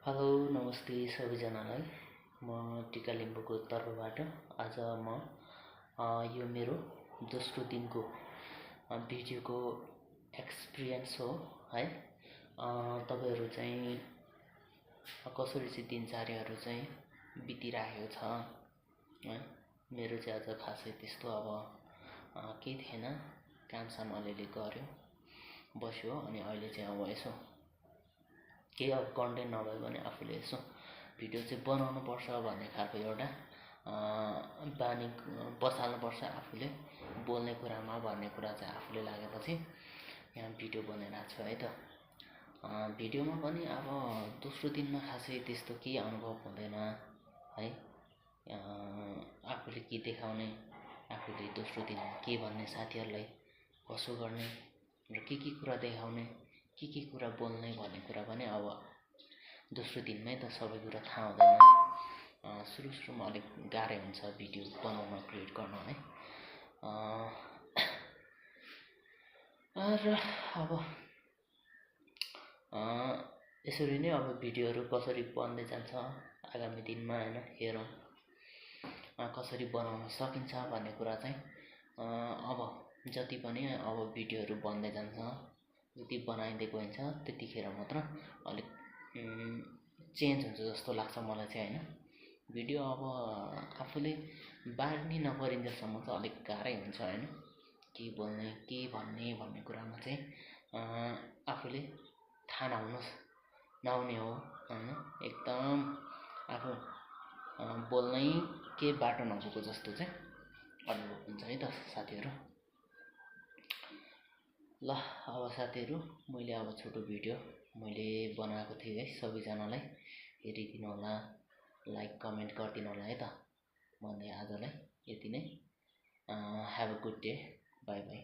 Hello नमस्ते सबैजनालाई। म टिका लिम्बूको तर्फबाट आज म यो मेरो दोस्रो दिनको भिडियोको एक्सपिरियन्स हो है। तपाईहरु चाहिँ कसरी चाहिँ दिनचर्याहरु चाहिँ बितिरहेको छ है। मेरो चाहिँ आज खासै त्यस्तो अब केही थिएन, कामसाम अलिअलि गर्यो बस्यो अनि अहिले चाहिँ अब यसो केही अब कन्टेन्ट नभए पनि आफूले यसो भिडियो चाहिँ बनाउनु पर्छ भन्ने खालको एउटा बानी बसाल्नु पर्छ आफूले बोल्ने कुरामा भन्ने कुरा चाहिँ आफूले लागेपछि यहाँ भिडियो बनाइरहेको छु है त। भिडियोमा पनि अब दोस्रो दिनमा खासै त्यस्तो केही अनुभव हुँदैन है। आफूले के देखाउने, आफूले दोस्रो दिन के भन्ने साथीहरुलाई कसो गर्ने र के कुरा देखाउने, के कुरा बोल्ने भन्ने कुरा पनि अब दोस्रो दिनमै त सबै कुरा थाहा हुँदैन। सुरुमा अलिक गाह्रै हुन्छ भिडियो बनाउन, क्रिएट गर्न है। र अब यसरी नै अब भिडियोहरु कसरी बन्दै जान्छ आगामी दिनमा हैन, हेरौं कसरी बनाउन सकिन्छ भन्ने कुरा चाहिँ अब जति पनि अब भिडियोहरु बन्दै जान्छ, जति बनाइदै गइन्छ त्यतिखेर मात्र अलिक चेन्ज हुन्छ जस्तो लाग्छ मलाई चाहिँ हैन। भिडियो अब आफूले बानी नपरिन्जेलसम्म चाहिँ अलिक गाह्रै हुन्छ हैन। के बोल्ने, के भन्ने भन्ने कुरामा चाहिँ आफूले थाहा नहुने हो हैन। एकदम आफू बोल्नै के बाटो नपुगेको जस्तो चाहिँ अनुभव हुन्छ है त साथीहरु। ल अब साथीहरु, मैले अब छोटो भिडियो मैले बनाएको थिएँ है, सबैजनालाई हेरिदिनु होला, लाइक कमेन्ट गरिदिनु होला है त भन्दै आजलाई यति नै। Have a good day, bye bye.